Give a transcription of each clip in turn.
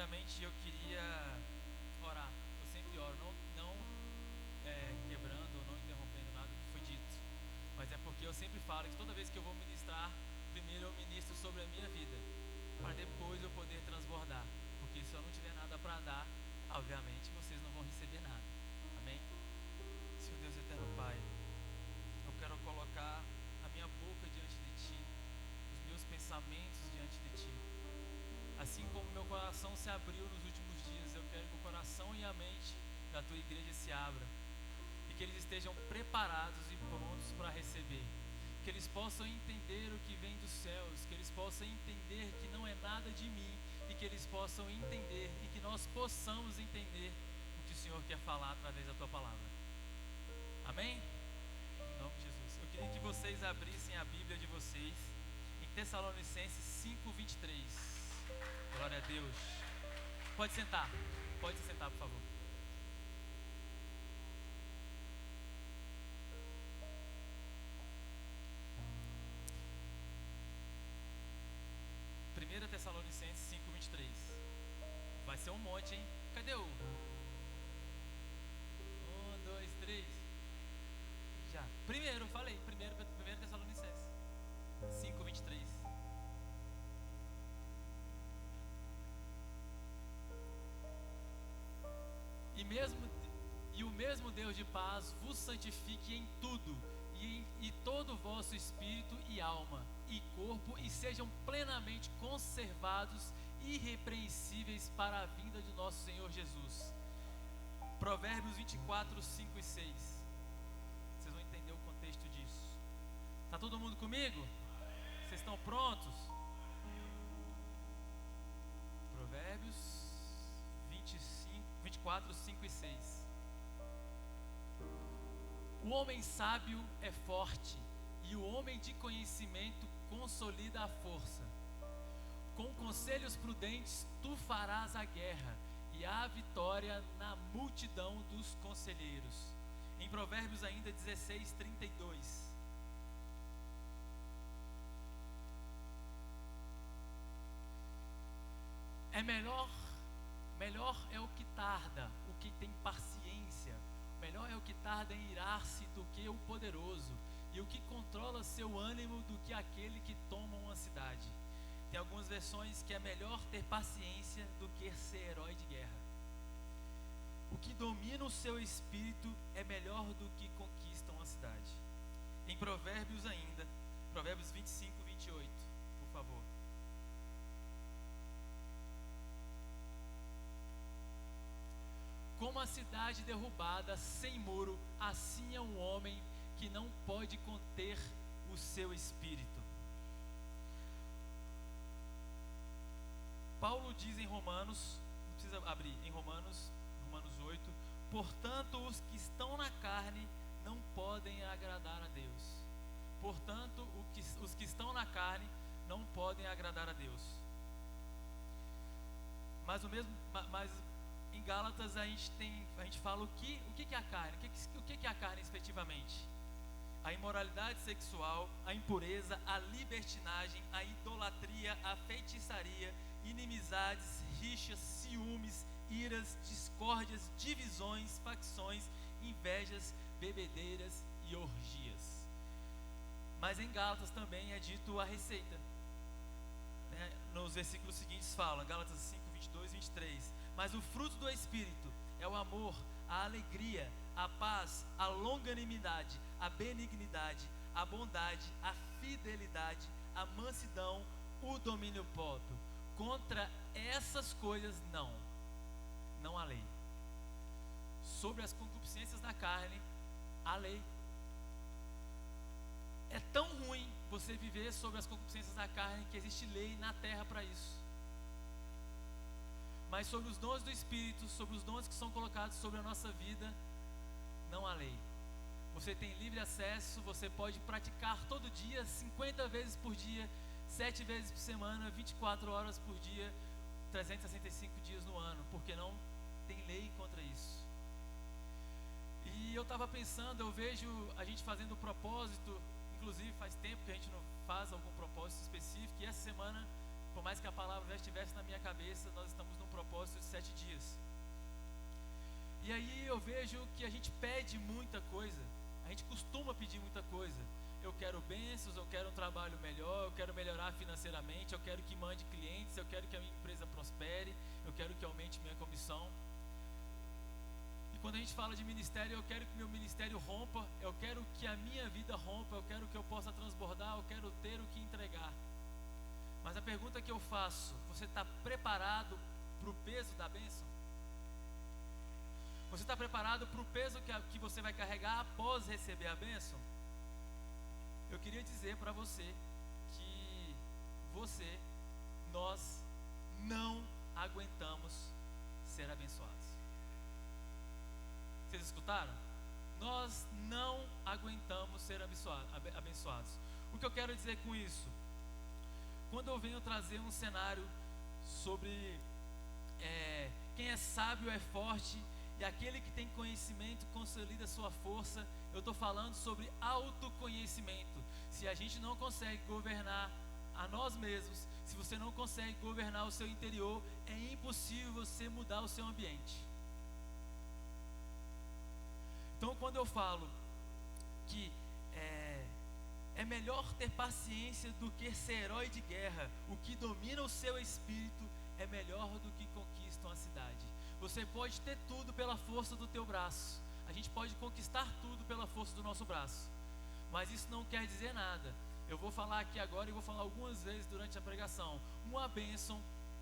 primeiramente eu queria orar. Eu sempre oro, não quebrando ou não interrompendo nada que foi dito, mas é porque eu sempre falo que toda vez que eu vou ministrar, primeiro eu ministro sobre a minha vida, para depois eu poder transbordar, porque se eu não tiver nada para dar, obviamente vocês não vão receber nada. Amém? Senhor Deus eterno Pai, eu quero colocar a minha boca diante de Ti, os meus pensamentos diante de Ti. Assim como meu coração se abriu nos últimos dias, eu quero que o coração e a mente da Tua igreja se abram, e que eles estejam preparados e prontos para receber, que eles possam entender o que vem dos céus, que eles possam entender que não é nada de mim, e que eles possam entender e que nós possamos entender o que o Senhor quer falar através da Tua palavra. Amém? Em nome de Jesus. Eu queria que vocês abrissem a Bíblia de vocês em Tessalonicenses 5:23. Glória a Deus. Pode sentar, pode se sentar, por favor. Primeira Tessalonicenses 5:23. Vai ser um monte, hein? Cadê o? 1, 2, 3. Já. Primeiro, falei. Primeiro Tessalonicenses 5:23. E o mesmo Deus de paz vos santifique em tudo, e todo o vosso espírito e alma e corpo, e sejam plenamente conservados irrepreensíveis para a vinda de nosso Senhor Jesus. Provérbios 24, 5 e 6. Vocês vão entender o contexto disso. Está todo mundo comigo? Vocês estão prontos? Provérbios 24, 5 e 6. O homem sábio é forte, e o homem de conhecimento consolida a força. Com conselhos prudentes tu farás a guerra, e há vitória na multidão dos conselheiros. Em Provérbios ainda 16, 32. Melhor é o que tarda, o que tem paciência. Melhor é o que tarda em irar-se do que o poderoso, e o que controla seu ânimo do que aquele que toma uma cidade. Tem algumas versões que é melhor ter paciência do que ser herói de guerra. O que domina o seu espírito é melhor do que conquista uma cidade. Em Provérbios ainda, Provérbios 25, 28, por favor. Como a cidade derrubada sem muro, assim é um homem que não pode conter o seu espírito. Paulo diz em Romanos, não precisa abrir, em Romanos 8, portanto os que estão na carne não podem agradar a Deus. Portanto, os que estão na carne não podem agradar a Deus. Mas em Gálatas a gente fala o que é a carne. O que é a carne efetivamente? A imoralidade sexual, a impureza, a libertinagem, a idolatria, a feitiçaria, inimizades, rixas, ciúmes, iras, discórdias, divisões, facções, invejas, bebedeiras e orgias. Mas em Gálatas também é dito a receita, né? Nos versículos seguintes fala, Gálatas 5, 22 e 23. Mas o fruto do Espírito é o amor, a alegria, a paz, a longanimidade, a benignidade, a bondade, a fidelidade, a mansidão, o domínio próprio. Contra essas coisas não há lei. Sobre as concupiscências da carne, há lei. É tão ruim você viver sobre as concupiscências da carne que existe lei na terra para isso. Mas sobre os dons do Espírito, sobre os dons que são colocados sobre a nossa vida, não há lei. Você tem livre acesso, você pode praticar todo dia, 50 vezes por dia, 7 vezes por semana, 24 horas por dia, 365 dias no ano, porque não tem lei contra isso. E eu estava pensando, eu vejo a gente fazendo o propósito, inclusive faz tempo que a gente não faz algum propósito específico, e essa semana, por mais que a palavra já estivesse na minha cabeça, nós estamos num propósito propósito de 7 dias. E aí eu vejo que a gente pede muita coisa, a gente costuma pedir muita coisa. Eu quero bênçãos, eu quero um trabalho melhor, eu quero melhorar financeiramente, eu quero que mande clientes, eu quero que a minha empresa prospere, eu quero que aumente minha comissão. E quando a gente fala de ministério, eu quero que meu ministério rompa, eu quero que a minha vida rompa, eu quero que eu possa transbordar, eu quero ter o que entregar. Mas a pergunta que eu faço, você está preparado para o peso da bênção? Você está preparado para o peso que você vai carregar após receber a bênção? Eu queria dizer para você que nós não aguentamos ser abençoados. Vocês escutaram? Nós não aguentamos ser abençoados. O que eu quero dizer com isso? Quando eu venho trazer um cenário sobre quem é sábio é forte e aquele que tem conhecimento consolida sua força, eu estou falando sobre autoconhecimento. Se a gente não consegue governar a nós mesmos, se você não consegue governar o seu interior, é impossível você mudar o seu ambiente. Então, quando eu falo que é melhor ter paciência do que ser herói de guerra, o que domina o seu espírito é melhor do que conquista uma cidade. Você pode ter tudo pela força do teu braço, a gente pode conquistar tudo pela força do nosso braço, mas isso não quer dizer nada. Eu vou falar aqui agora e vou falar algumas vezes durante a pregação. Uma bênção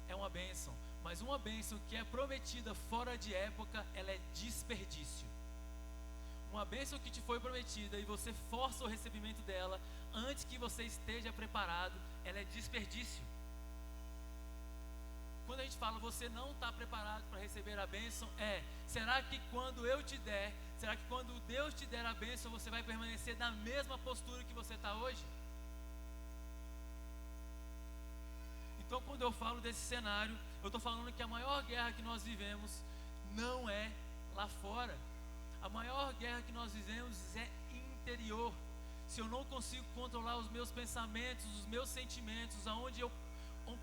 é uma bênção, mas uma bênção que é prometida fora de época, ela é desperdício. Uma bênção que te foi prometida e você força o recebimento dela antes que você esteja preparado, ela é desperdício. Quando a gente fala você não está preparado para receber a bênção, será que quando eu te der, será que quando Deus te der a bênção, você vai permanecer na mesma postura que você está hoje? Então, quando eu falo desse cenário, eu estou falando que a maior guerra que nós vivemos não é lá fora. A maior guerra que nós vivemos é interior. Se eu não consigo controlar os meus pensamentos, os meus sentimentos,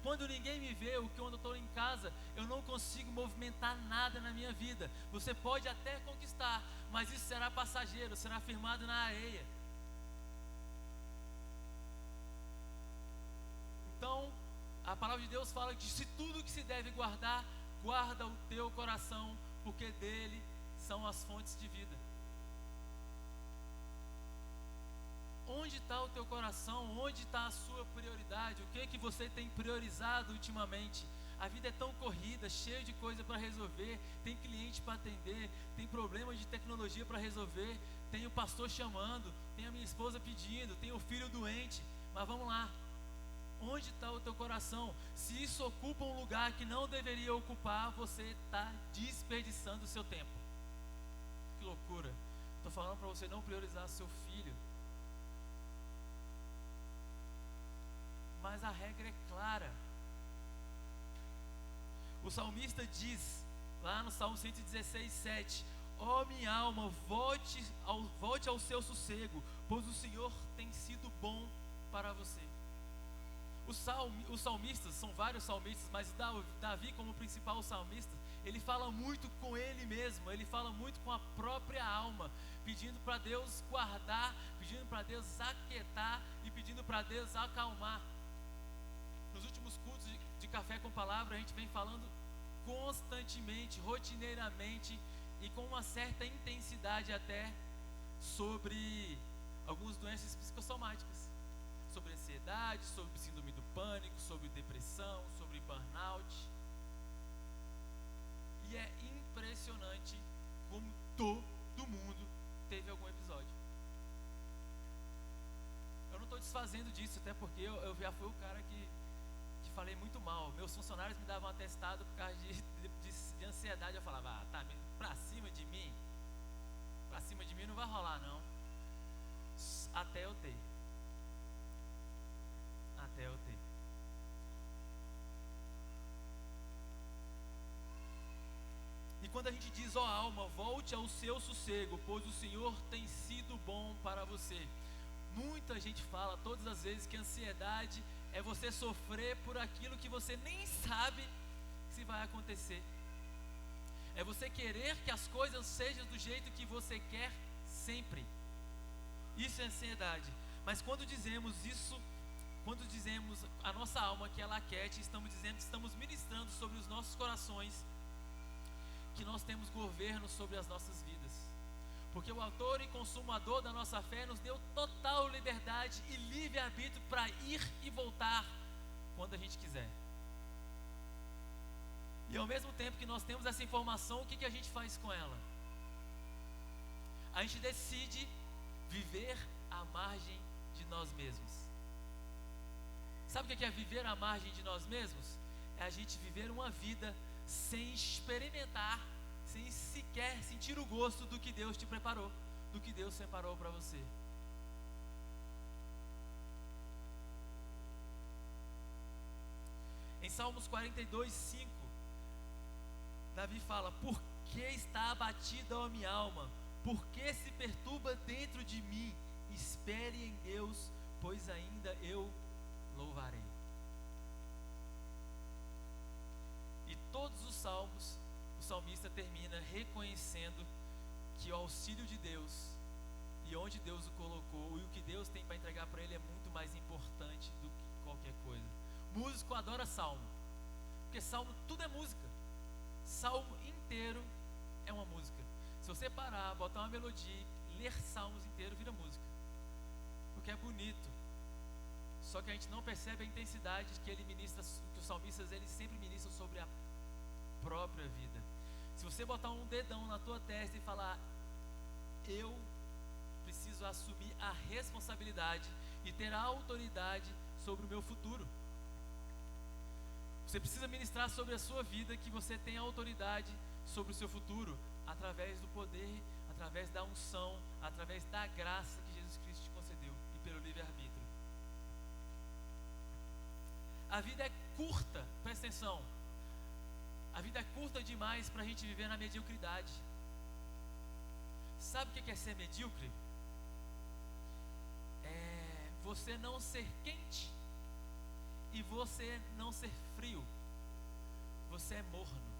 quando ninguém me vê, quando eu estou em casa, eu não consigo movimentar nada na minha vida. Você pode até conquistar, mas isso será passageiro, será firmado na areia. Então, a palavra de Deus fala que se tudo que se deve guardar, guarda o teu coração, porque dele são as fontes de vida. Onde está o teu coração? Onde está a sua prioridade? O que você tem priorizado ultimamente? A vida é tão corrida, cheia de coisa para resolver. Tem cliente para atender, tem problema de tecnologia para resolver, tem o pastor chamando, tem a minha esposa pedindo, tem o filho doente. Mas vamos lá, onde está o teu coração? Se isso ocupa um lugar que não deveria ocupar, você está desperdiçando o seu tempo. Que loucura. Estou falando para você não priorizar seu filho. Mas a regra é clara. O salmista diz, lá no Salmo 116:7: ó minha alma, volte ao seu sossego, pois o Senhor tem sido bom para você. Os salmistas, são vários salmistas, mas Davi como principal salmista, ele fala muito com ele mesmo, ele fala muito com a própria alma, pedindo para Deus guardar, pedindo para Deus aquietar e pedindo para Deus acalmar. Nos últimos cultos de Café com Palavra, a gente vem falando constantemente, rotineiramente e com uma certa intensidade até sobre algumas doenças psicossomáticas, sobre ansiedade, sobre síndrome do pânico, sobre depressão, sobre burnout. E é impressionante como todo mundo teve algum episódio. Eu não estou desfazendo disso, até porque eu já fui o cara que falei muito mal. Meus funcionários me davam atestado por causa de ansiedade. Eu falava, tá, pra cima de mim não vai rolar não. Até eu ter. E quando a gente diz, ó alma, volte ao seu sossego, pois o Senhor tem sido bom para você. Muita gente fala todas as vezes que ansiedade é você sofrer por aquilo que você nem sabe se e vai acontecer. É você querer que as coisas sejam do jeito que você quer sempre. Isso é ansiedade. Mas quando dizemos isso, quando dizemos a nossa alma que ela quer, estamos dizendo que estamos ministrando sobre os nossos corações, que nós temos governo sobre as nossas vidas. Porque o autor e consumador da nossa fé nos deu total liberdade e livre-arbítrio para ir e voltar quando a gente quiser. E ao mesmo tempo que nós temos essa informação, o que a gente faz com ela? A gente decide viver à margem de nós mesmos. Sabe o que é viver à margem de nós mesmos? É a gente viver uma vida sem experimentar, sem sequer sentir o gosto do que Deus te preparou, do que Deus separou para você. Em Salmos 42:5, Davi fala: por que está abatida a minha alma? Por que se perturba dentro de mim? Espere em Deus, pois ainda eu louvarei. E todos os salmos, o salmista termina reconhecendo que o auxílio de Deus e onde Deus o colocou e o que Deus tem para entregar para ele é muito mais importante do que qualquer coisa. Músico adora salmo, porque salmo tudo é música. Salmo inteiro é uma música. Se você parar, botar uma melodia, ler salmos inteiro vira música, porque é bonito. Só que a gente não percebe a intensidade que ele ministra, que os salmistas eles sempre ministram sobre a própria vida. Se você botar um dedão na tua testa e falar: eu preciso assumir a responsabilidade e ter a autoridade sobre o meu futuro. Você precisa ministrar sobre a sua vida que você tem autoridade sobre o seu futuro, através do poder, através da unção, através da graça que Jesus Cristo te concedeu e pelo livre-arbítrio. A vida é curta, presta atenção. A vida é curta demais para a gente viver na mediocridade. Sabe o que é ser medíocre? É você não ser quente e você não ser frio. Você é morno.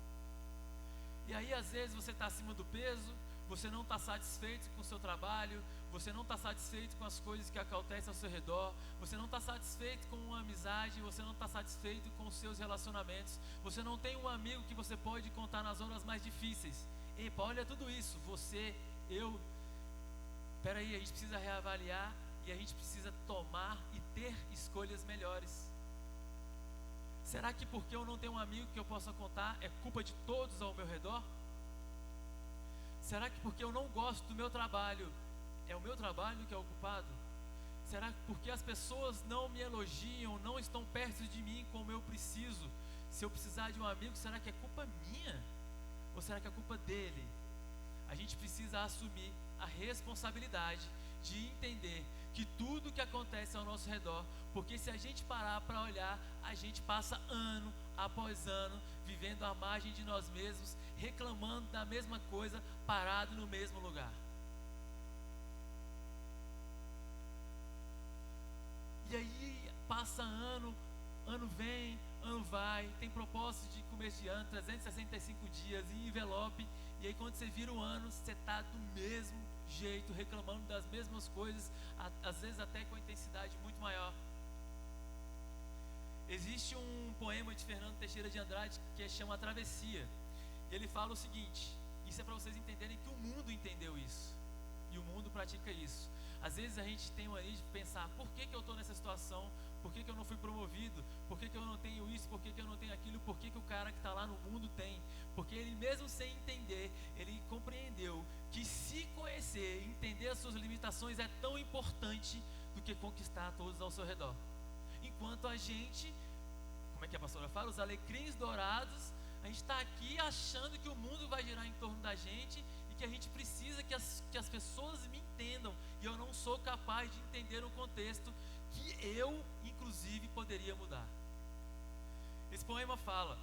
E aí às vezes você está acima do peso, você não está satisfeito com o seu trabalho, você não está satisfeito com as coisas que acontecem ao seu redor, você não está satisfeito com uma amizade, você não está satisfeito com os seus relacionamentos, você não tem um amigo que você pode contar nas horas mais difíceis. Epa, olha tudo isso, você, eu. Peraí, a gente precisa reavaliar e a gente precisa tomar e ter escolhas melhores. Será que porque eu não tenho um amigo que eu possa contar é culpa de todos ao meu redor? Será que porque eu não gosto do meu trabalho é o meu trabalho que é o culpado? Será que porque as pessoas não me elogiam, não estão perto de mim como eu preciso? Se eu precisar de um amigo, será que é culpa minha? Ou será que é culpa dele? A gente precisa assumir a responsabilidade de entender que tudo que acontece ao nosso redor, porque se a gente parar para olhar, a gente passa ano após ano vivendo à margem de nós mesmos, reclamando da mesma coisa, parado no mesmo lugar. E aí passa ano, ano vem, ano vai, tem propósito de começo de ano, 365 dias em envelope, e aí quando você vira o ano, você está do mesmo jeito, reclamando das mesmas coisas, às vezes até com intensidade muito maior. Existe um poema de Fernando Teixeira de Andrade que chama A Travessia, e ele fala o seguinte, isso é para vocês entenderem que o mundo entendeu isso, e o mundo pratica isso. Às vezes a gente tem mania de pensar: por que eu estou nessa situação? Por que eu não fui promovido? Por que eu não tenho isso? Por que eu não tenho aquilo? Por que o cara que está lá no mundo tem? Porque ele mesmo sem entender, ele compreendeu que se conhecer, entender as suas limitações é tão importante do que conquistar todos ao seu redor. Enquanto a gente, como é que a pastora fala? Os alecrins dourados, a gente está aqui achando que o mundo vai girar em torno da gente e que a gente precisa que as pessoas me entendam, e eu não sou capaz de entender um contexto que eu, inclusive, poderia mudar. Esse poema fala: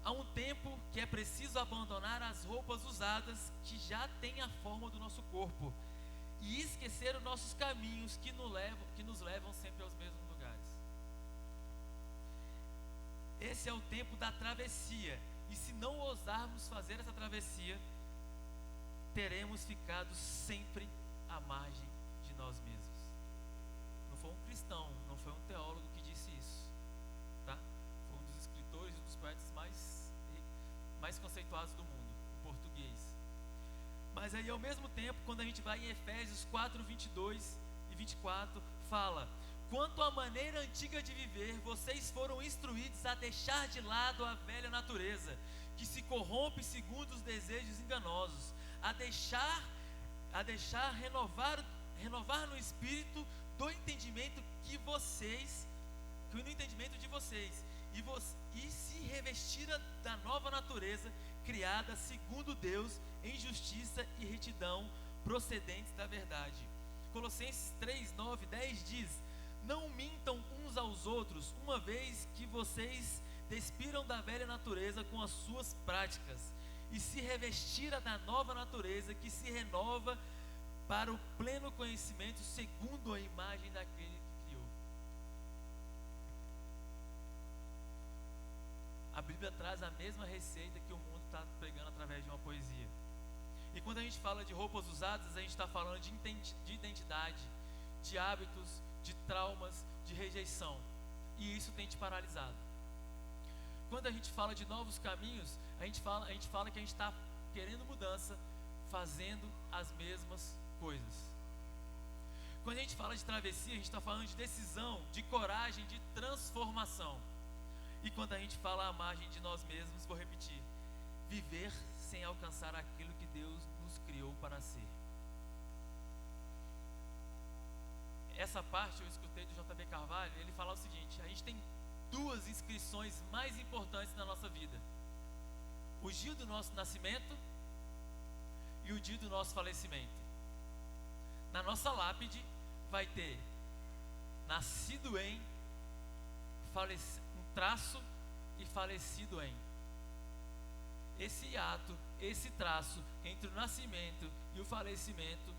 há um tempo que é preciso abandonar as roupas usadas que já têm a forma do nosso corpo e esquecer os nossos caminhos que nos levam sempre aos mesmos lugares. Esse é o tempo da travessia. E se não ousarmos fazer essa travessia, teremos ficado sempre à margem de nós mesmos. Não foi um cristão, não foi um teólogo que disse isso, tá? Foi um dos escritores e um dos poetas mais conceituados do mundo, em português. Mas aí, ao mesmo tempo, quando a gente vai em Efésios 4, 22 e 24, fala: quanto à maneira antiga de viver, vocês foram instruídos a deixar de lado a velha natureza, que se corrompe segundo os desejos enganosos, a deixar renovar no espírito do entendimento no entendimento de vocês, e se revestir da nova natureza, criada segundo Deus, em justiça e retidão, procedentes da verdade. Colossenses 3, 9, 10 diz: não mintam uns aos outros, uma vez que vocês despiram da velha natureza com as suas práticas, e se revestira da nova natureza, que se renova para o pleno conhecimento segundo a imagem daquele que criou. A Bíblia traz a mesma receita que o mundo está pregando através de uma poesia. E quando a gente fala de roupas usadas, a gente está falando de identidade, de hábitos, de traumas, de rejeição. E isso tem te paralisado. Quando a gente fala de novos caminhos, a gente fala que a gente está querendo mudança, fazendo as mesmas coisas. Quando a gente fala de travessia, a gente está falando de decisão, de coragem, de transformação. E quando a gente fala à margem de nós mesmos, vou repetir: viver sem alcançar aquilo que Deus nos criou para ser. Essa parte eu escutei do JB Carvalho. Ele fala o seguinte: a gente tem duas inscrições mais importantes na nossa vida: o dia do nosso nascimento e o dia do nosso falecimento. Na nossa lápide vai ter nascido em, um traço, e falecido em. Esse hiato, esse traço entre o nascimento e o falecimento,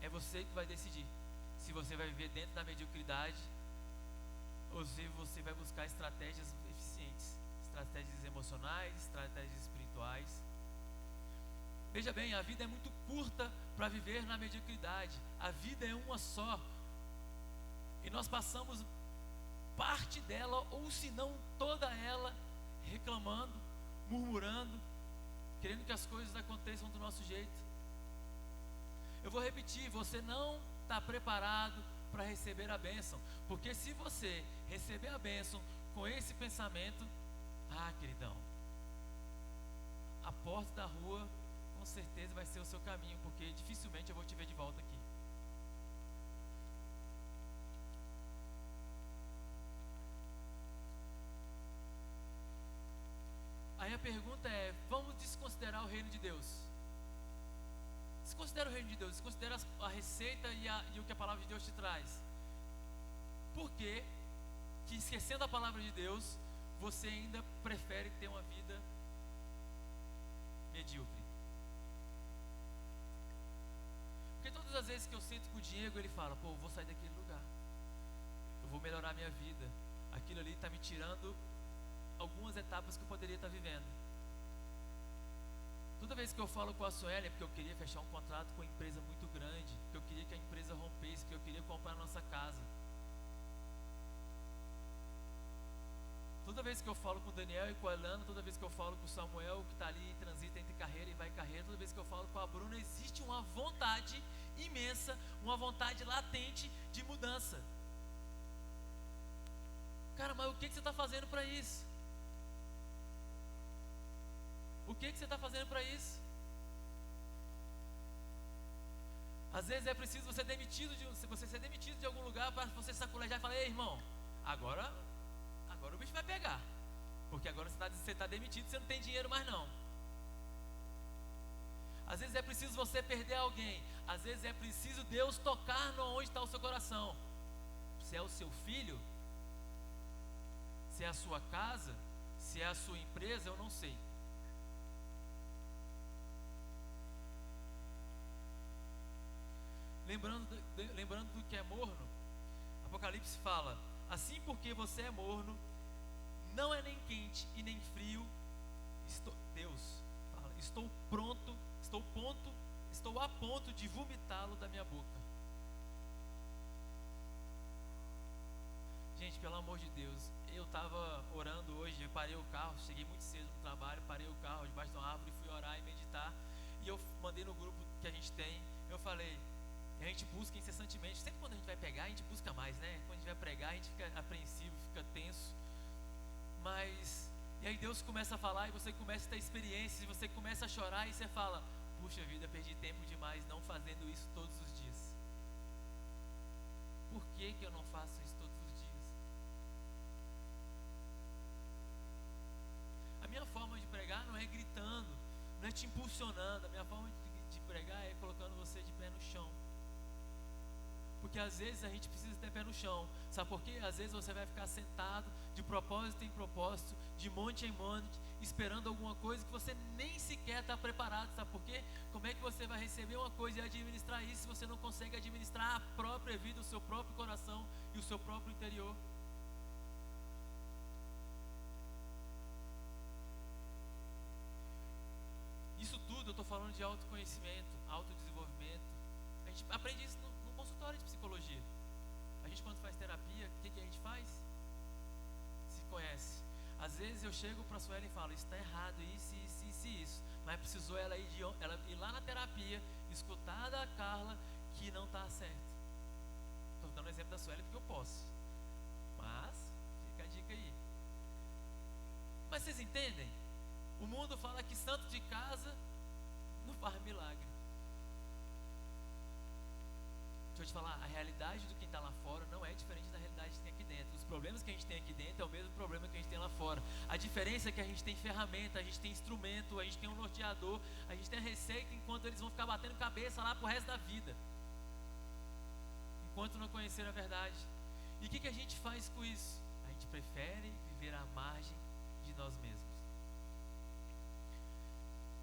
é você que vai decidir se você vai viver dentro da mediocridade ou se você vai buscar estratégias eficientes, estratégias emocionais, estratégias espirituais. Veja bem, a vida é muito curta para viver na mediocridade. A vida é uma só, e nós passamos parte dela, ou se não toda ela, reclamando, murmurando, querendo que as coisas aconteçam do nosso jeito. Eu vou repetir: você não está preparado para receber a bênção, porque se você receber a bênção com esse pensamento, queridão, a porta da rua com certeza vai ser o seu caminho, porque dificilmente eu vou te ver de volta aqui. Aí a pergunta é: vamos desconsiderar o reino de Deus? Desconsidera o reino de Deus, desconsidera a receita e o que a palavra de Deus te traz. Por que esquecendo a palavra de Deus, você ainda prefere ter uma vida medíocre? Porque todas as vezes que eu sento com o Diego, ele fala: pô, eu vou sair daquele lugar, eu vou melhorar a minha vida, aquilo ali está me tirando algumas etapas que eu poderia estar vivendo. Toda vez que eu falo com a Sueli é porque eu queria fechar um contrato com uma empresa muito grande, porque eu queria que a empresa rompesse, porque eu queria comprar a nossa casa. Toda vez que eu falo com o Daniel e com a Elana, toda vez que eu falo com o Samuel, que está ali, transita entre carreira e vai carreira, toda vez que eu falo com a Bruna, existe uma vontade imensa, uma vontade latente de mudança. Cara, mas o que você está fazendo para isso? O que você está fazendo para isso? Às vezes é preciso você ser demitido de algum lugar para você saculejar e falar: ei, irmão, agora o bicho vai pegar, porque agora você está demitido, você não tem dinheiro mais não. Às vezes é preciso você perder alguém, às vezes é preciso Deus tocar onde está o seu coração. Se é o seu filho, se é a sua casa, se é a sua empresa, eu não sei. Lembrando do que é morno, Apocalipse fala: assim, porque você é morno, não é nem quente e nem frio. Deus fala, estou a ponto de vomitá-lo da minha boca. Gente, pelo amor de Deus, eu estava orando hoje, eu parei o carro, cheguei muito cedo no trabalho, parei o carro debaixo de uma árvore, fui orar e meditar, e eu mandei no grupo que a gente tem, eu falei, a gente busca incessantemente, sempre quando a gente vai pegar, a gente busca mais, né? Quando a gente vai pregar, a gente fica apreensivo, fica tenso, mas, e aí Deus começa a falar, e você começa a ter experiências, e você começa a chorar, e você fala, puxa vida, perdi tempo demais não fazendo isso todos os dias. Por que eu não faço isso todos os dias? A minha forma de pregar não é gritando, não é te impulsionando. A minha forma de pregar é colocando você de pé no chão. Porque às vezes a gente precisa ter pé no chão. Sabe por quê? Às vezes você vai ficar sentado de propósito em propósito, de monte em monte, esperando alguma coisa que você nem sequer está preparado. Sabe por quê? Como é que você vai receber uma coisa e administrar isso se você não consegue administrar a própria vida, o seu próprio coração e o seu próprio interior? Isso tudo eu estou falando de autoconhecimento, autodesenvolvimento. A gente aprende isso no consultório de psicologia. A gente, quando faz terapia, o que a gente faz? Se conhece. Às vezes eu chego para a Sueli e falo, isso está errado, isso. Mas precisou ela ir lá na terapia, escutar da Carla que não está certo. Estou dando o exemplo da Sueli porque eu posso. Mas, fica a dica aí. Mas vocês entendem? O mundo fala que santo de casa não faz milagre. Deixa eu te falar, a realidade do que está lá fora não é diferente da realidade que tem aqui dentro. Os problemas que a gente tem aqui dentro é o mesmo problema que a gente tem lá fora. A diferença é que a gente tem ferramenta, a gente tem instrumento, a gente tem um norteador, a gente tem a receita, enquanto eles vão ficar batendo cabeça lá pro resto da vida, enquanto não conhecer a verdade. E o que a gente faz com isso? A gente prefere viver à margem de nós mesmos.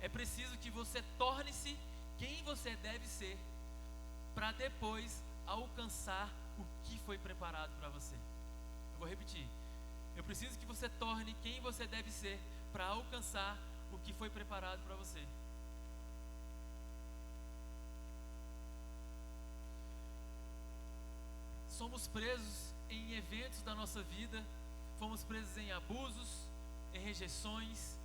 É preciso que você torne-se quem você deve ser, para depois alcançar o que foi preparado para você. Eu vou repetir. Eu preciso que você torne quem você deve ser, para alcançar o que foi preparado para você. Somos presos em eventos da nossa vida, fomos presos em abusos, em rejeições,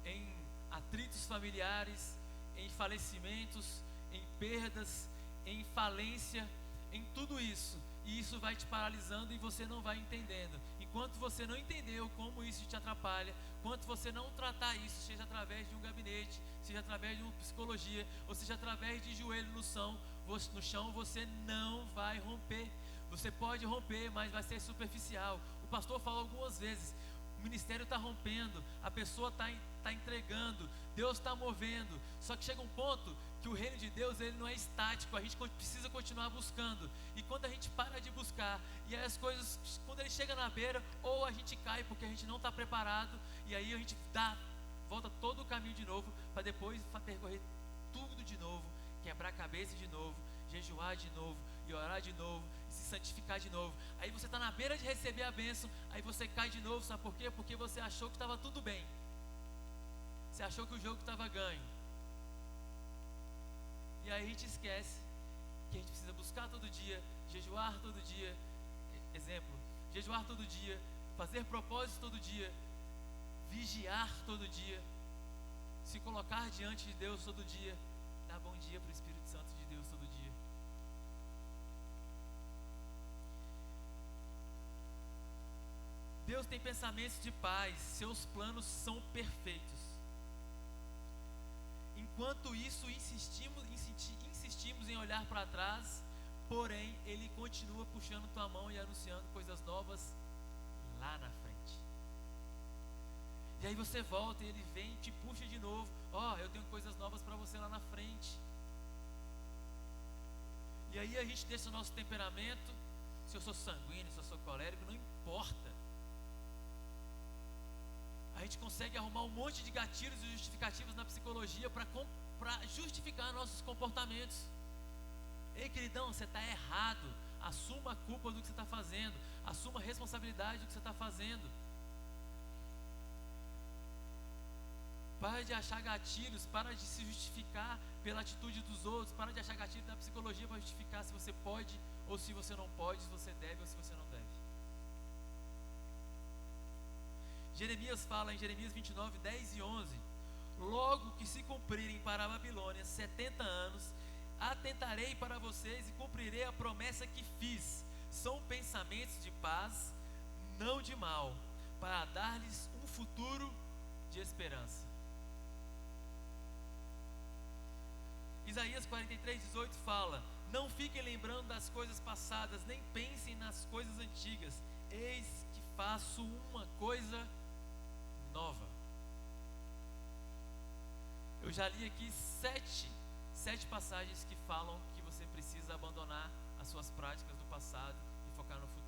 em atritos familiares, em falecimentos, em perdas, em falência, em tudo isso. E isso vai te paralisando e você não vai entendendo. Enquanto você não entendeu como isso te atrapalha, enquanto você não tratar isso, seja através de um gabinete, seja através de uma psicologia, ou seja através de joelho no chão, você não vai romper. Você pode romper, mas vai ser superficial. O pastor falou algumas vezes, o ministério está rompendo, a pessoa está entregando, Deus está movendo. Só que chega um ponto que o reino de Deus ele não é estático, a gente precisa continuar buscando. E quando a gente para de buscar, e aí as coisas, quando ele chega na beira, ou a gente cai porque a gente não está preparado, e aí a gente volta todo o caminho de novo, para depois percorrer tudo de novo, quebrar a cabeça de novo, jejuar de novo, e orar de novo, e se santificar de novo. Aí você está na beira de receber a bênção, aí você cai de novo, sabe por quê? Porque você achou que estava tudo bem, você achou que o jogo estava ganho. E aí a gente esquece que a gente precisa buscar todo dia, jejuar todo dia, exemplo, jejuar todo dia, fazer propósitos todo dia, vigiar todo dia, se colocar diante de Deus todo dia, dar bom dia para o Espírito Santo de Deus todo dia. Deus tem pensamentos de paz, seus planos são perfeitos. Enquanto isso, insistimos em olhar para trás, porém, Ele continua puxando tua mão e anunciando coisas novas lá na frente. E aí você volta e Ele vem e te puxa de novo. Eu tenho coisas novas para você lá na frente. E aí a gente deixa o nosso temperamento, se eu sou sanguíneo, se eu sou colérico, não importa. A gente consegue arrumar um monte de gatilhos e justificativas na psicologia para justificar nossos comportamentos. Ei, queridão, você está errado. Assuma a culpa do que você está fazendo. Assuma a responsabilidade do que você está fazendo. Para de achar gatilhos, para de se justificar pela atitude dos outros, para de achar gatilhos da psicologia para justificar se você pode ou se você não pode, se você deve ou se você não deve. Jeremias fala em Jeremias 29, 10 e 11: logo que se cumprirem para a Babilônia 70 anos, atentarei para vocês e cumprirei a promessa que fiz. São pensamentos de paz, não de mal, para dar-lhes um futuro de esperança. Isaías 43:18 fala: não fiquem lembrando das coisas passadas, nem pensem nas coisas antigas. Eis que faço uma coisa nova. Eu já li aqui sete passagens que falam que você precisa abandonar as suas práticas do passado e focar no futuro.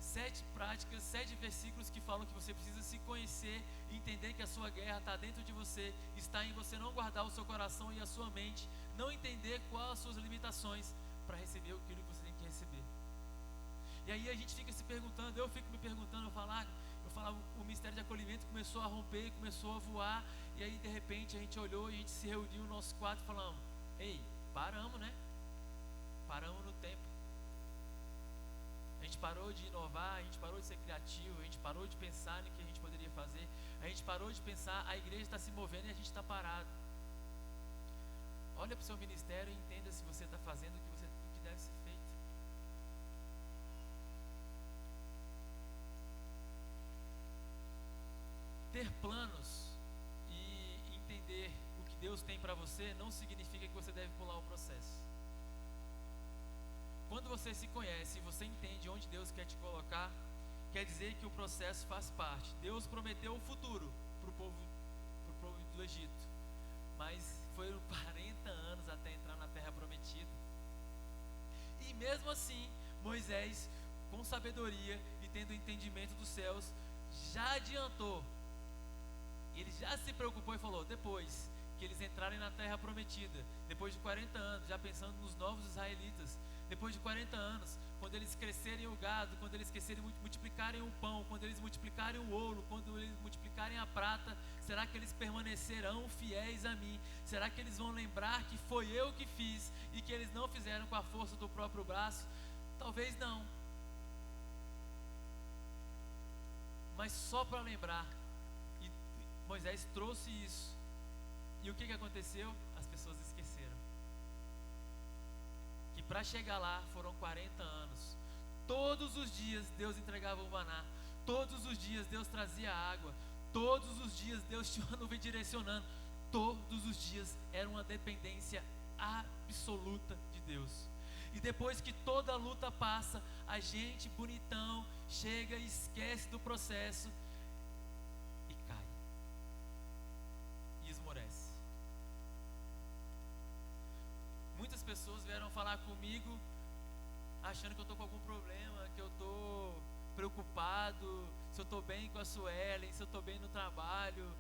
7 práticas, 7 versículos que falam que você precisa se conhecer e entender que a sua guerra está dentro de você, está em você não guardar o seu coração e a sua mente, não entender quais as suas limitações para receber aquilo que você tem que receber. E aí a gente fica se perguntando, eu fico me perguntando, eu falava, o ministério de acolhimento começou a romper, começou a voar, e aí de repente a gente olhou, a gente se reuniu no nosso quadro e falamos: ei, paramos, né? Paramos no tempo. A gente parou de inovar, a gente parou de ser criativo, a gente parou de pensar no que a gente poderia fazer, a gente parou de pensar, a igreja está se movendo e a gente está parado. Olha para o seu ministério e entenda se você está fazendo o que deve ser feito. Ter planos e entender o que Deus tem para você não significa que você deve pular o processo. Quando você se conhece e você entende onde Deus quer te colocar, quer dizer que o processo faz parte. Deus prometeu o futuro para o povo do Egito, mas foram 40 anos até entrar na terra prometida. E mesmo assim, Moisés, com sabedoria e tendo entendimento dos céus, já adiantou. Ele já se preocupou e falou: depois que eles entrarem na terra prometida, depois de 40 anos, já pensando nos novos israelitas, depois de 40 anos, quando eles crescerem o gado, quando eles crescerem, multiplicarem o pão, quando eles multiplicarem o ouro, quando eles multiplicarem a prata, será que eles permanecerão fiéis a mim? Será que eles vão lembrar que foi eu que fiz e que eles não fizeram com a força do próprio braço? Talvez não. Mas só para lembrar. E Moisés trouxe isso. E o que aconteceu? As pessoas esqueceram. Que para chegar lá foram 40 anos. Todos os dias Deus entregava o maná. Todos os dias Deus trazia água. Todos os dias Deus tinha uma nuvem direcionando. Todos os dias era uma dependência absoluta de Deus. E depois que toda a luta passa, a gente bonitão chega e esquece do processo e cai. E esmorece. Muitas pessoas vieram falar comigo achando que eu estou com algum problema, que eu estou preocupado, se eu estou bem com a Suelen, se eu estou bem no trabalho,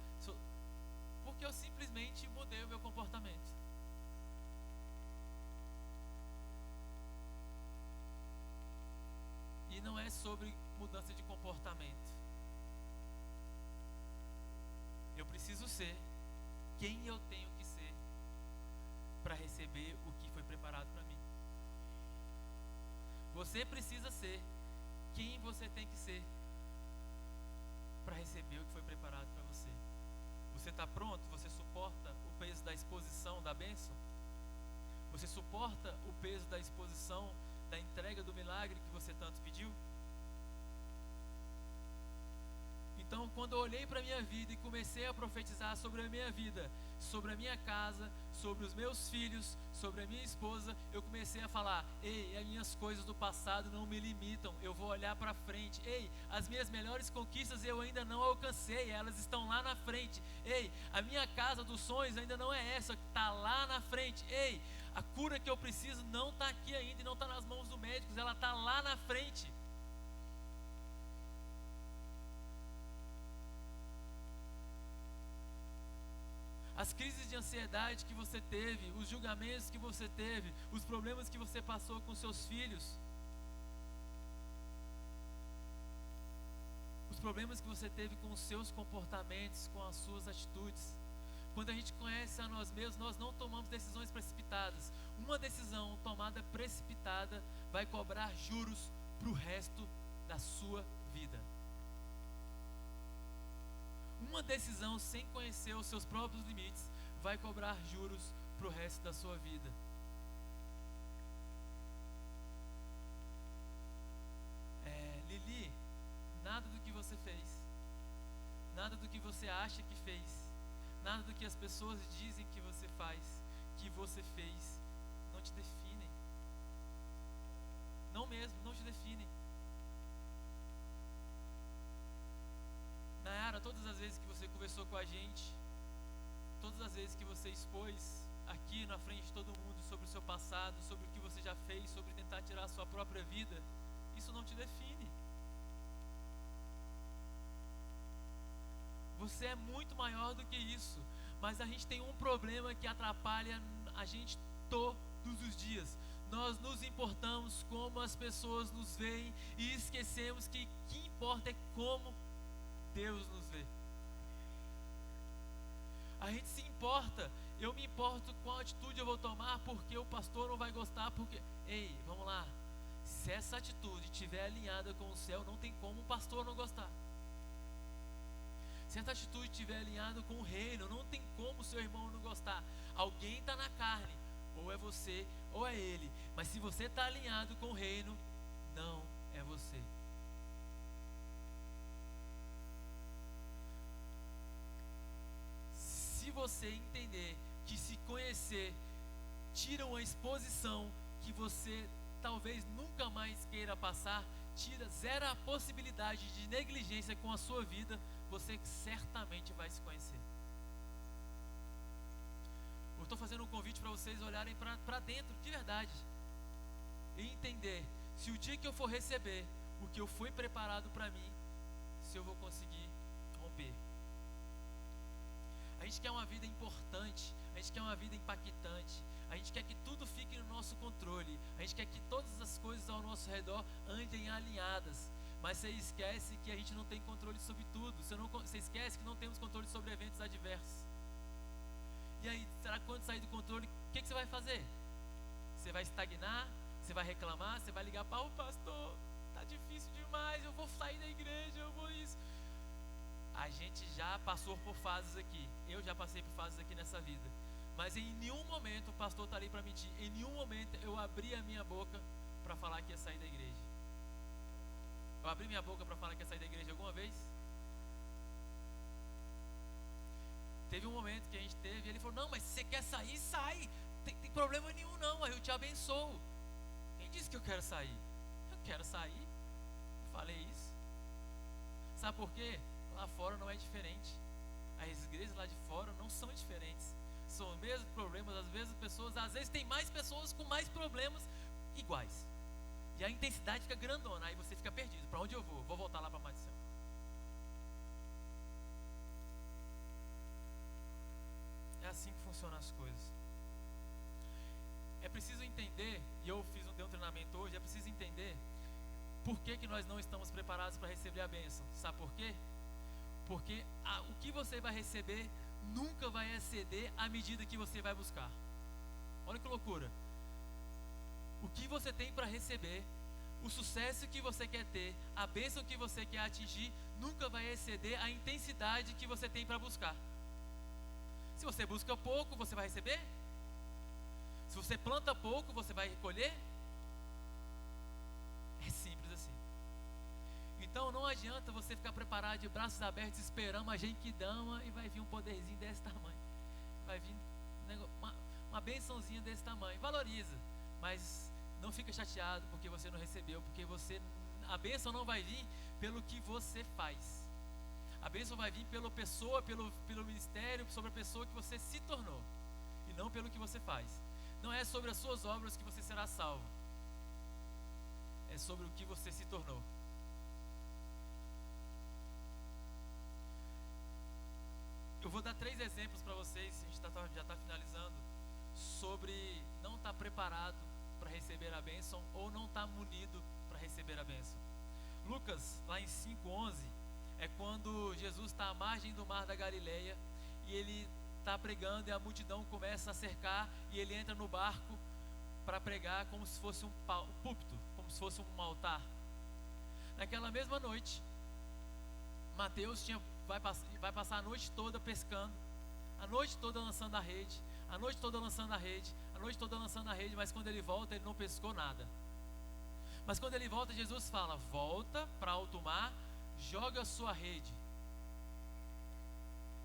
porque eu simplesmente mudei o meu comportamento. E não é sobre mudança de comportamento. Eu preciso ser quem eu tenho que ser para receber o que foi preparado para mim. Você precisa ser quem você tem que ser para receber o que foi preparado para você. Você está pronto? Você suporta o peso da exposição da bênção? Você suporta o peso da exposição da entrega do milagre que você tanto pediu? Então, quando eu olhei para a minha vida e comecei a profetizar sobre a minha vida, sobre a minha casa, sobre os meus filhos, sobre a minha esposa, eu comecei a falar: ei, as minhas coisas do passado não me limitam, eu vou olhar para frente. Ei, as minhas melhores conquistas eu ainda não alcancei, elas estão lá na frente. Ei, a minha casa dos sonhos ainda não é essa, está lá na frente. Ei, a cura que eu preciso não está aqui ainda e não está nas mãos dos médicos, ela está lá na frente. As crises de ansiedade que você teve, os julgamentos que você teve, os problemas que você passou com seus filhos, os problemas que você teve com os seus comportamentos, com as suas atitudes. Quando a gente conhece a nós mesmos, nós não tomamos decisões precipitadas. Uma decisão tomada precipitada vai cobrar juros para o resto da sua vida. Uma decisão sem conhecer os seus próprios limites vai cobrar juros para o resto da sua vida. Lili, nada do que você fez, nada do que você acha que fez, nada do que as pessoas dizem que você faz, que você fez, não te definem. Não mesmo, não te definem. Nayara, todas as vezes que você conversou com a gente, todas as vezes que você expôs aqui na frente de todo mundo sobre o seu passado, sobre o que você já fez, sobre tentar tirar a sua própria vida, isso não te define. Você é muito maior do que isso, mas a gente tem um problema que atrapalha a gente todos os dias. Nós nos importamos como as pessoas nos veem e esquecemos que o que importa é como Deus nos vê. A gente se importa, eu me importo com a atitude eu vou tomar porque o pastor não vai gostar, porque... Ei, vamos lá. Se essa atitude estiver alinhada com o céu, não tem como um pastor não gostar. Se essa atitude estiver alinhada com o reino, não tem como o seu irmão não gostar. Alguém está na carne, ou é você, ou é ele. Mas se você está alinhado com o reino, não é você. Se você entender que se conhecer tira uma exposição que você talvez nunca mais queira passar, zera a possibilidade de negligência com a sua vida, você certamente vai se conhecer. Eu estou fazendo um convite para vocês olharem para dentro, de verdade, e entender se o dia que eu for receber o que eu fui preparado para mim, se eu vou conseguir romper. A gente quer uma vida importante, a gente quer uma vida impactante, a gente quer que tudo fique no nosso controle, a gente quer que todas as coisas ao nosso redor andem alinhadas. Mas você esquece que a gente não tem controle sobre tudo. Você esquece que não temos controle sobre eventos adversos. E aí, será que quando sair do controle, o que você vai fazer? Você vai estagnar? Você vai reclamar? Você vai ligar para o pastor? Tá difícil demais, eu vou sair da igreja, eu vou isso. A gente já passou por fases aqui. Eu já passei por fases aqui nessa vida. Mas em nenhum momento o pastor está ali para mentir. Em nenhum momento eu abri a minha boca para falar que ia sair da igreja. Eu abri minha boca para falar que ia sair da igreja alguma vez? Teve um momento que a gente teve, e ele falou, não, mas se você quer sair, sai. Tem problema nenhum não, aí eu te abençoo. Quem disse que eu quero sair? Eu quero sair. Eu falei isso. Sabe por quê? Lá fora não é diferente. As igrejas lá de fora não são diferentes. São os mesmos problemas, as mesmas pessoas. Às vezes tem mais pessoas com mais problemas iguais. E a intensidade fica grandona, aí você fica perdido. Para onde eu vou? Vou voltar lá para a maldição. É assim que funcionam as coisas. É preciso entender, e eu dei um treinamento hoje, é preciso entender por que nós não estamos preparados para receber a bênção. Sabe por quê? Porque o que você vai receber nunca vai exceder à medida que você vai buscar. Olha que loucura. O que você tem para receber, o sucesso que você quer ter, a bênção que você quer atingir, nunca vai exceder a intensidade que você tem para buscar. Se você busca pouco, você vai receber? Se você planta pouco, você vai recolher? É simples assim. Então não adianta você ficar preparado de braços abertos esperando a genkidama e vai vir um poderzinho desse tamanho. Vai vir uma bençãozinha desse tamanho. Valoriza, mas não fica chateado porque você não recebeu, porque a bênção não vai vir pelo que você faz. A bênção vai vir pela pessoa, pelo ministério, sobre a pessoa que você se tornou, e não pelo que você faz. Não é sobre as suas obras que você será salvo, é sobre o que você se tornou. Eu vou dar 3 exemplos para vocês, a gente já está finalizando, sobre não estar preparado para receber a bênção ou não estar munido para receber a bênção. Lucas, lá em 5:11, É quando Jesus está à margem do mar da Galileia e ele está pregando e a multidão começa a cercar e ele entra no barco para pregar como se fosse um púlpito, como se fosse um altar. Naquela mesma noite, Mateus vai passar a noite toda pescando, a noite toda lançando a rede, a noite toda lançando a rede, a noite toda lançando a rede, mas quando ele volta, ele não pescou nada. Mas quando ele volta, Jesus fala: volta para alto mar, joga a sua rede.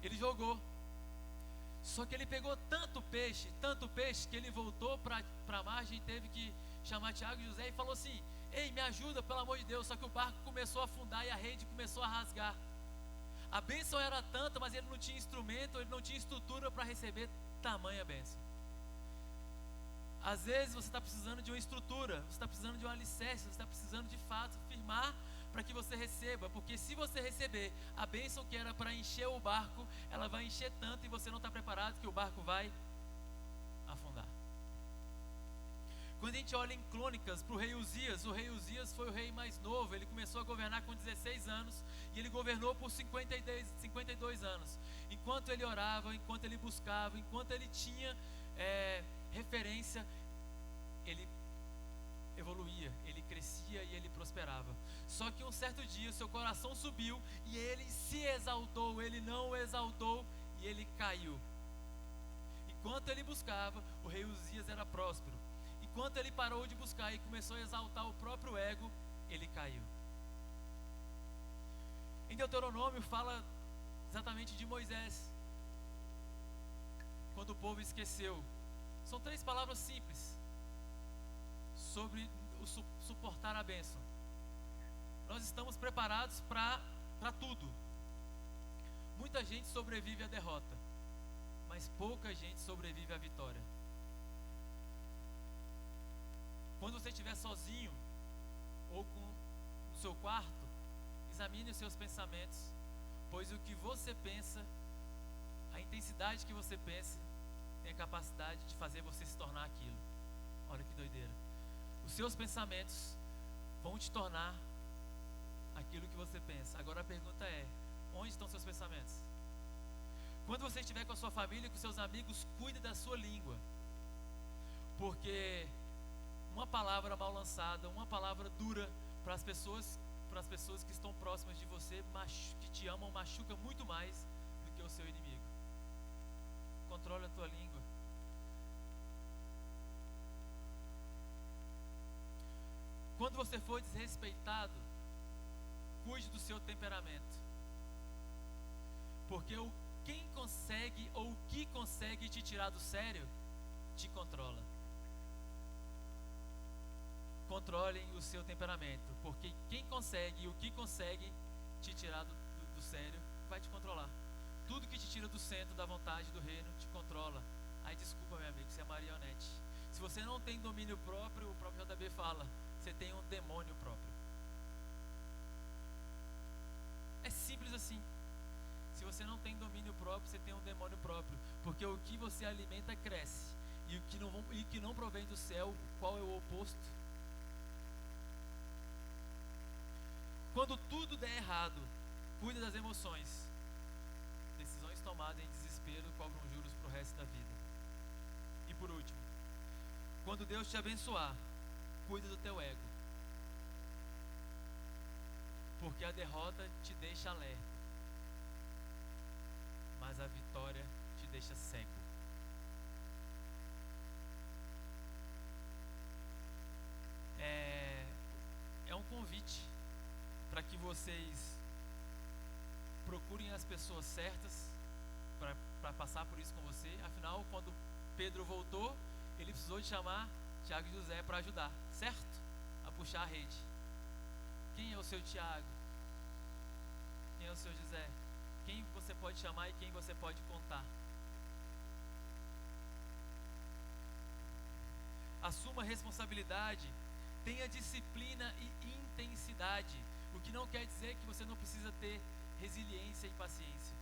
Ele jogou. Só que ele pegou tanto peixe, que ele voltou para a margem e teve que chamar Tiago e José e falou assim: ei, me ajuda, pelo amor de Deus. Só que o barco começou a afundar e a rede começou a rasgar. A bênção era tanta, mas ele não tinha instrumento, ele não tinha estrutura para receber tamanha bênção. Às vezes você está precisando de uma estrutura, você está precisando de um alicerce, você está precisando de fato firmar para que você receba, porque se você receber a bênção que era para encher o barco, ela vai encher tanto e você não está preparado que o barco vai afundar. Quando a gente olha em Crônicas para o rei Uzias foi o rei mais novo, ele começou a governar com 16 anos e ele governou por 52 anos. Enquanto ele orava, enquanto ele buscava, enquanto ele tinha referência, ele evoluía, ele crescia e ele prosperava. Só que um certo dia o seu coração subiu e ele se exaltou, ele não o exaltou e ele caiu. Enquanto ele buscava, o rei Uzias era próspero. Enquanto ele parou de buscar e começou a exaltar o próprio ego, ele caiu. Em Deuteronômio fala exatamente de Moisés, quando o povo esqueceu. São 3 palavras simples sobre o suportar a bênção. Nós estamos preparados para tudo. Muita gente sobrevive à derrota, mas pouca gente sobrevive à vitória. Quando você estiver sozinho ou no seu quarto, examine os seus pensamentos, pois o que você pensa, a intensidade que você pensa, tem a capacidade de fazer você se tornar aquilo. Olha que doideira. Os seus pensamentos vão te tornar aquilo que você pensa. Agora a pergunta é: onde estão seus pensamentos? Quando você estiver com a sua família, com seus amigos, cuide da sua língua. Porque uma palavra mal lançada, uma palavra dura para as pessoas que estão próximas de você, que te amam, machuca muito mais do que o seu inimigo. Controle a tua língua. Quando você for desrespeitado, cuide do seu temperamento. Porque quem consegue ou o que consegue te tirar do sério, te controla. Controlem o seu temperamento, porque quem consegue e o que consegue te tirar do sério, vai te controlar. Tudo que te tira do centro da vontade do reino, te controla. Ai, desculpa, meu amigo, você é marionete. Se você não tem domínio próprio, o próprio JB fala, você tem um demônio próprio. É simples assim. Se você não tem domínio próprio, você tem um demônio próprio. Porque o que você alimenta cresce. E o que não provém do céu, qual é o oposto? Quando tudo der errado, cuide das emoções. Decisões tomadas em desespero cobram juros para o resto da vida. E por último, quando Deus te abençoar, cuide do teu ego. Porque a derrota te deixa alerta, mas a vitória te deixa cego. É um convite para que vocês procurem as pessoas certas para passar por isso com você. Afinal, quando Pedro voltou, ele precisou de chamar Tiago e José para ajudar, certo? A puxar a rede. Quem é o seu Tiago? Quem é o seu José? Quem você pode chamar e quem você pode contar? Assuma a responsabilidade, tenha disciplina e intensidade. O que não quer dizer que você não precisa ter resiliência e paciência.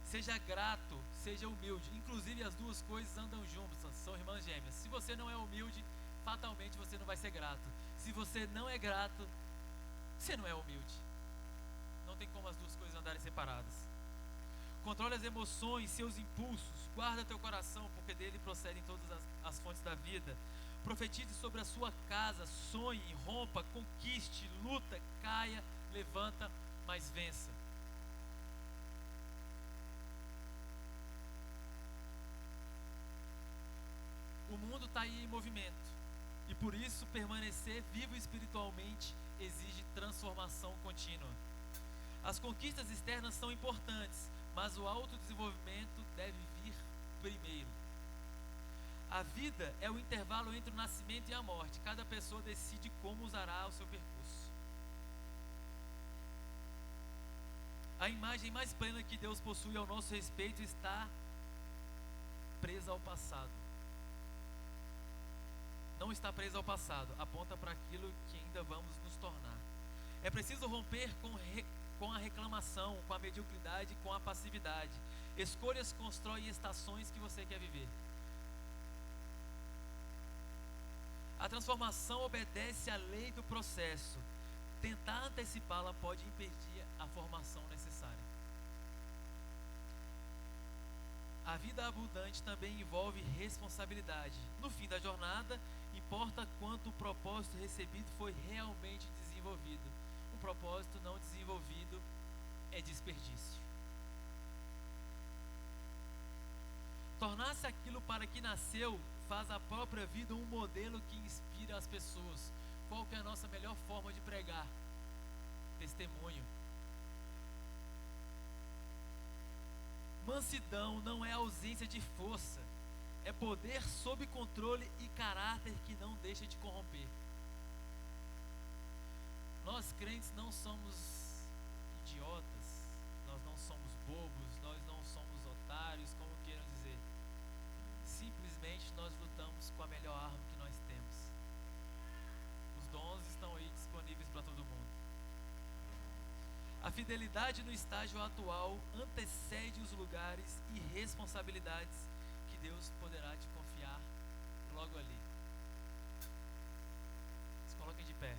Seja grato, seja humilde. Inclusive as duas coisas andam juntas, são irmãs gêmeas. Se você não é humilde, fatalmente você não vai ser grato. Se você não é grato, você não é humilde. Não tem como as duas coisas andarem separadas. Controle as emoções, seus impulsos. Guarda teu coração, porque dele procedem todas as fontes da vida. Profetize sobre a sua casa. Sonhe, rompa, conquiste, luta, caia, levanta, mas vença. O mundo está aí em movimento. E por isso permanecer vivo espiritualmente exige transformação contínua. As conquistas externas são importantes, mas o autodesenvolvimento deve vir primeiro. A vida é o intervalo entre o nascimento e a morte. Cada pessoa decide como usará o seu percurso. A imagem mais plena que Deus possui ao nosso respeito está presa ao passado. Não está presa ao passado, aponta para aquilo que ainda vamos nos tornar. É preciso romper com a reclamação, com a mediocridade, com a passividade. Escolhas constroem estações que você quer viver. A transformação obedece à lei do processo. Tentar antecipá-la pode impedir a formação necessária. A vida abundante também envolve responsabilidade. No fim da jornada, importa quanto o propósito recebido foi realmente desenvolvido. Um propósito não desenvolvido é desperdício. Tornar-se aquilo para que nasceu faz a própria vida um modelo que inspira as pessoas. Qual que é a nossa melhor forma de pregar? Testemunho. Mansidão não é ausência de força, é poder sob controle e caráter que não deixa de corromper. Nós crentes não somos idiotas, nós não somos bobos, nós não somos otários, como queiram dizer. Simplesmente nós lutamos com a melhor arma que nós temos. Os dons estão aí disponíveis para todo mundo. A fidelidade no estágio atual antecede os lugares e responsabilidades que Deus poderá te confiar logo ali. Se coloquem de pé.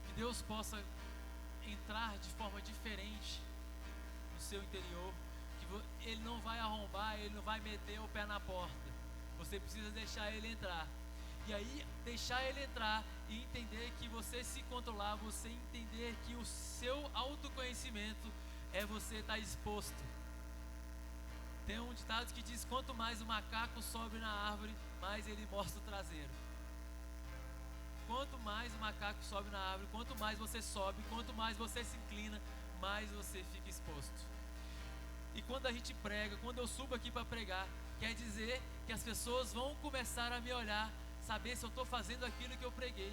Que Deus possa entrar de forma diferente no seu interior, que Ele não vai arrombar, Ele não vai meter o pé na porta. Você precisa deixar Ele entrar. E aí, deixar Ele entrar e entender que você se controlar, você entender que o seu autoconhecimento é você estar exposto. Tem um ditado que diz: quanto mais o macaco sobe na árvore, mais ele mostra o traseiro. Quanto mais o macaco sobe na árvore, quanto mais você sobe, quanto mais você se inclina, mais você fica exposto. E quando a gente prega, quando eu subo aqui para pregar, quer dizer que as pessoas vão começar a me olhar, saber se eu estou fazendo aquilo que eu preguei,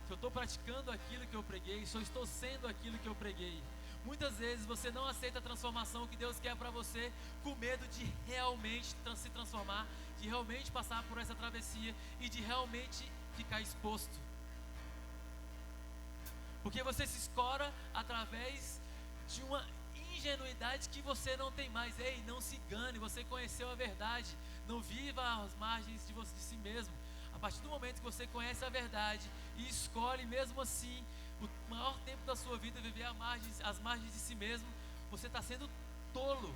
se eu estou praticando aquilo que eu preguei, se eu estou sendo aquilo que eu preguei. Muitas vezes você não aceita a transformação que Deus quer para você, com medo de realmente se transformar, de realmente passar por essa travessia e de realmente ficar exposto. Porque você se escora através de uma ingenuidade que você não tem mais. Ei, não se engane, você conheceu a verdade. Não viva às margens de si mesmo. A partir do momento que você conhece a verdade e escolhe mesmo assim o maior tempo da sua vida viver às margens de si mesmo, você está sendo tolo.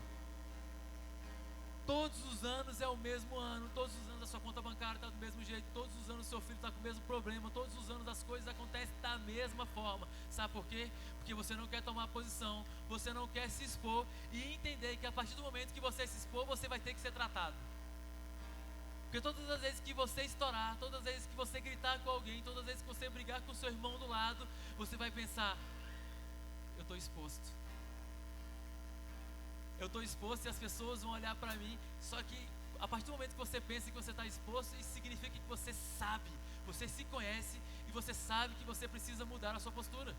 Todos os anos é o mesmo ano, todos os anos a sua conta bancária está do mesmo jeito, todos os anos o seu filho está com o mesmo problema, todos os anos as coisas acontecem da mesma forma. Sabe por quê? Porque você não quer tomar posição, você não quer se expor e entender que a partir do momento que você se expor, você vai ter que ser tratado. Porque todas as vezes que você estourar, todas as vezes que você gritar com alguém, todas as vezes que você brigar com o seu irmão do lado, você vai pensar: eu estou exposto. Eu estou exposto e as pessoas vão olhar para mim. Só que a partir do momento que você pensa que você está exposto, isso significa que você sabe, você se conhece e você sabe que você precisa mudar a sua postura.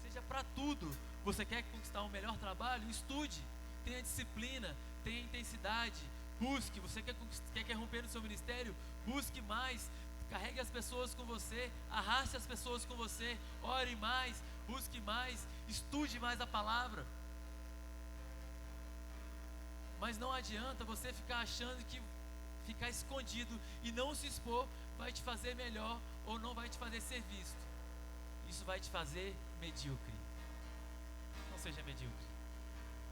Seja para tudo. Você quer conquistar um melhor trabalho? Estude, tenha disciplina, tenha intensidade, busque. Você quer romper no seu ministério? Busque mais. Carregue as pessoas com você, arraste as pessoas com você, ore mais, busque mais, estude mais a palavra. Mas não adianta você ficar achando que ficar escondido e não se expor vai te fazer melhor ou não vai te fazer ser visto. Isso vai te fazer medíocre. Não seja medíocre.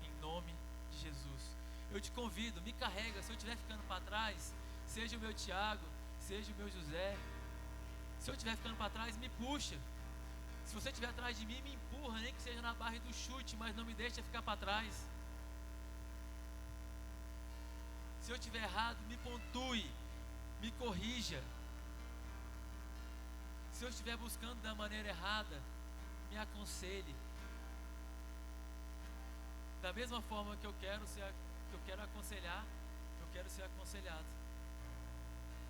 Em nome de Jesus. Eu te convido, me carrega. Se eu estiver ficando para trás, seja o meu Tiago, seja o meu José. Se eu estiver ficando para trás, me puxa. Se você estiver atrás de mim, me empurra, nem que seja na barra do chute, mas não me deixe ficar para trás. Se eu estiver errado, me pontue, me corrija. Se eu estiver buscando da maneira errada, me aconselhe. Da mesma forma que eu quero aconselhar, eu quero ser aconselhado.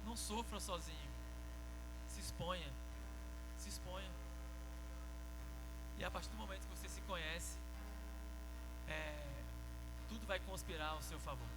Não sofra sozinho. Se exponha. Se exponha. E a partir do momento que você se conhece, tudo vai conspirar ao seu favor.